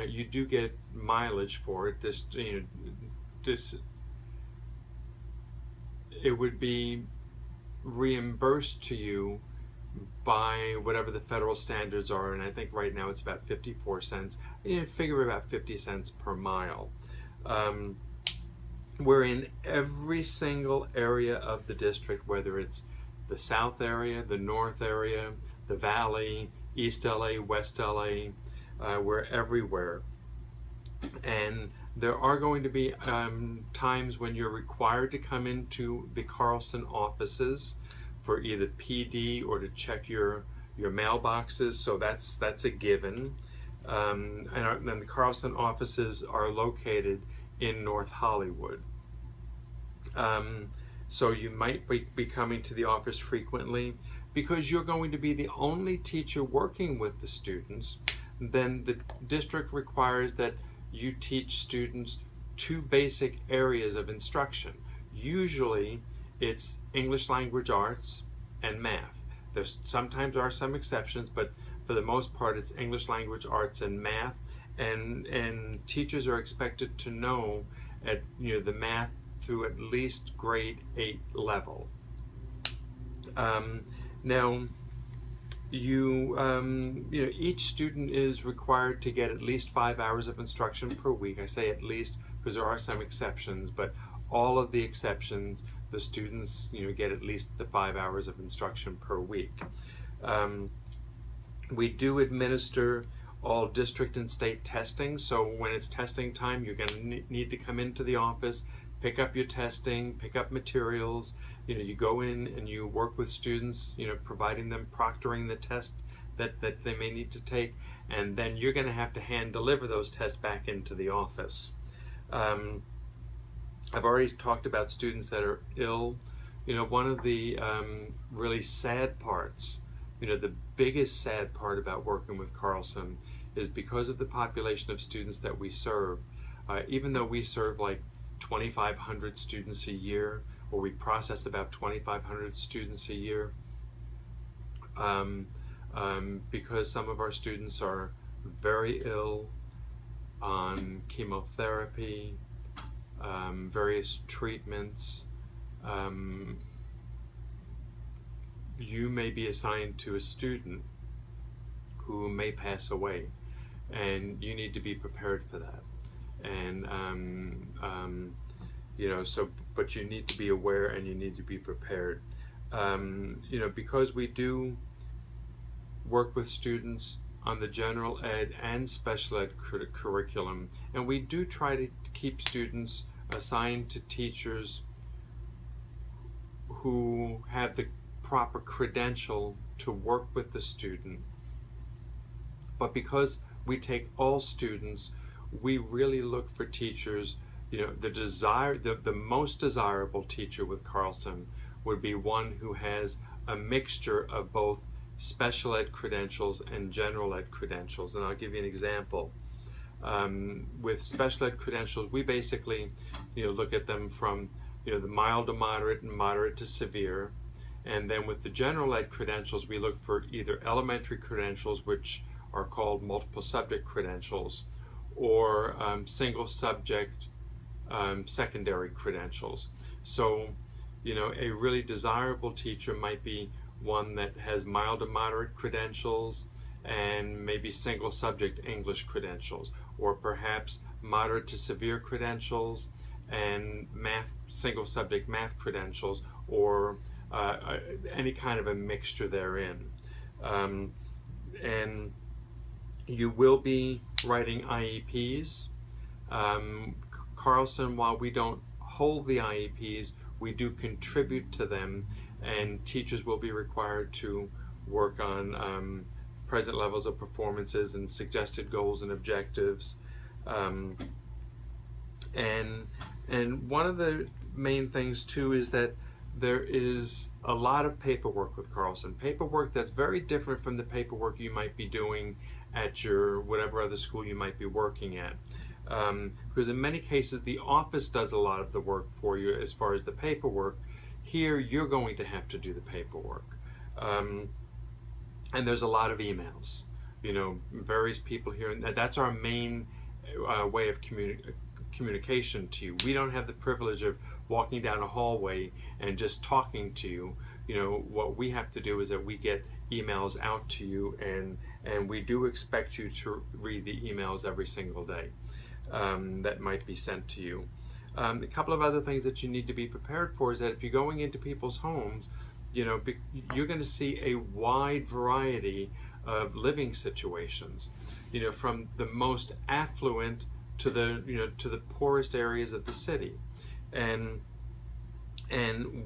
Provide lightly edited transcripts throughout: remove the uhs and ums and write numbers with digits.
you do get mileage for it. It would be reimbursed to you by whatever the federal standards are, and I think right now it's about 54 cents. You figure about 50 cents per mile. Um, we're in every single area of the district, whether it's the south area, the north area, the valley, East LA, West LA. We're everywhere. And there are going to be times when you're required to come into the Carlson offices for either PD or to check your mailboxes. So that's a given. And the Carlson offices are located in North Hollywood. So you might be coming to the office frequently because you're going to be the only teacher working with the students. Then the district requires that you teach students two basic areas of instruction. Usually it's English language arts and math. There sometimes are some exceptions, but for the most part it's English language arts and math, and teachers are expected to know the math through at least grade 8 level. Now, each student is required to get at least 5 hours of instruction per week. I say at least because there are some exceptions, but all of the exceptions, the students get at least the 5 hours of instruction per week. We do administer all district and state testing, so when it's testing time, you're going to need to come into the office, pick up your testing, pick up materials. You go in and you work with students, providing them, proctoring the test that they may need to take, and then you're going to have to hand deliver those tests back into the office. I've already talked about students that are ill. One of the really sad parts, the biggest sad part about working with Carlson is because of the population of students that we serve. Even though we serve like 2,500 students a year, or we process about 2,500 students a year, because some of our students are very ill on chemotherapy, various treatments. You may be assigned to a student who may pass away, and you need to be prepared for that. And but you need to be aware and you need to be prepared. Because we do work with students on the general ed and special ed curriculum, and we do try to keep students assigned to teachers who have the proper credential to work with the student. But because we take all students, we really look for teachers. The most desirable teacher with Carlson would be one who has a mixture of both special ed credentials and general ed credentials. And I'll give you an example. With special ed credentials, we basically look at them from the mild to moderate and moderate to severe. And then with the general ed credentials, we look for either elementary credentials, which are called multiple subject credentials, or single subject secondary credentials. So, a really desirable teacher might be one that has mild to moderate credentials and maybe single subject English credentials, or perhaps moderate to severe credentials and single subject math credentials, or any kind of a mixture therein. And you will be writing IEPs. Carlson, while we don't hold the IEPs, we do contribute to them, and teachers will be required to work on present levels of performances and suggested goals and objectives. And one of the main things too is that there is a lot of paperwork with Carlson. Paperwork that's very different from the paperwork you might be doing at your whatever other school you might be working at. Because in many cases the office does a lot of the work for you as far as the paperwork. Here you're going to have to do the paperwork. And there's a lot of emails. various people here, and that's our main way of communication to you. We don't have the privilege of walking down a hallway and just talking to you. What we have to do is that we get emails out to you, and we do expect you to read the emails every single day that might be sent to you. A couple of other things that you need to be prepared for is that if you're going into people's homes, you're going to see a wide variety of living situations, from the most affluent to the poorest areas of the city, and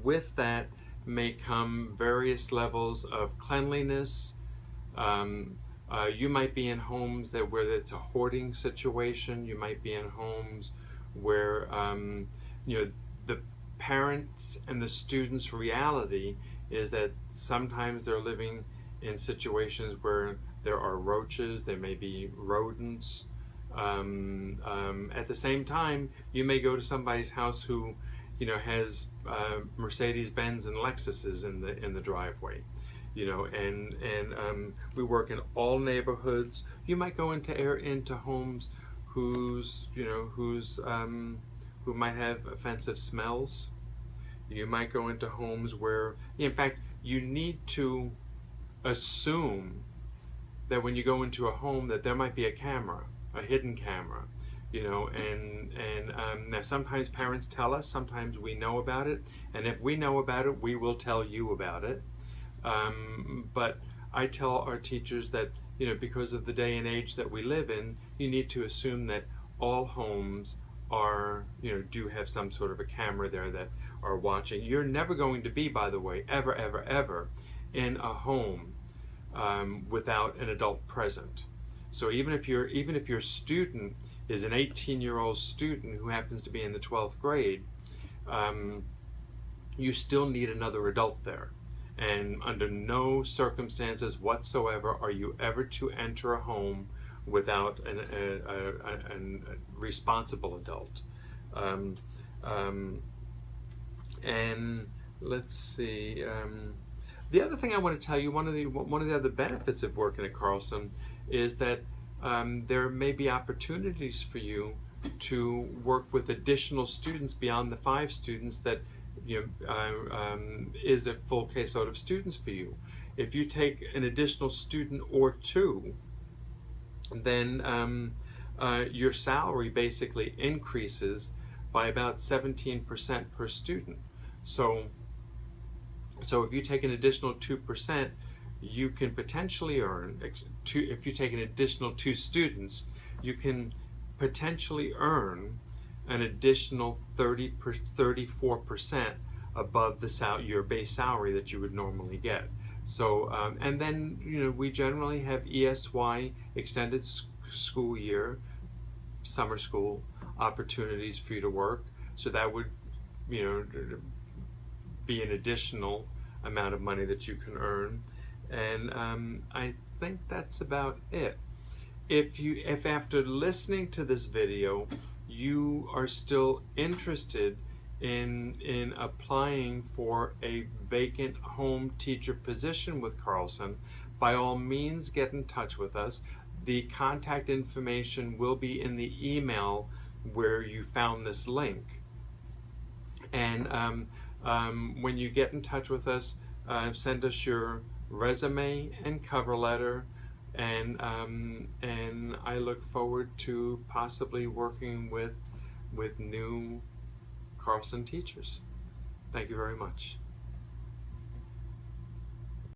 with that may come various levels of cleanliness. You might be in homes where it's a hoarding situation. You might be in homes where the parents and the students' reality is that sometimes they're living in situations where there are roaches, there may be rodents. At the same time, you may go to somebody's house who has Mercedes-Benz and Lexuses in the driveway. And we work in all neighborhoods. You might go into homes who might have offensive smells. You might go into homes where, in fact, you need to assume that when you go into a home that there might be a camera, a hidden camera. Now sometimes parents tell us, sometimes we know about it, and if we know about it, we will tell you about it. But I tell our teachers that, because of the day and age that we live in, you need to assume that all homes do have some sort of a camera there that are watching. You're never going to be, by the way, ever, ever, ever in a home without an adult present. So even if your student is an 18-year-old student who happens to be in the 12th grade, you still need another adult there. And under no circumstances whatsoever are you ever to enter a home without a responsible adult. And let's see. The other thing I want to tell you, one of the other benefits of working at Carlson is that there may be opportunities for you to work with additional students beyond the 5 students that is a full caseload of students for you. If you take an additional student or 2, then your salary basically increases by about 17% per student. So if you take an additional 2%, you can potentially earn, if you take an additional 2 students, you can potentially earn an additional 34% above your base salary that you would normally get. So, and then, we generally have ESY, extended school year, summer school opportunities for you to work. So that would, be an additional amount of money that you can earn. And I think that's about it. If after listening to this video, you are still interested in applying for a vacant home teacher position with Carlson, by all means get in touch with us. The contact information will be in the email where you found this link. And when you get in touch with us, send us your resume and cover letter, and I look forward to possibly working with new Carlson teachers. Thank you very much.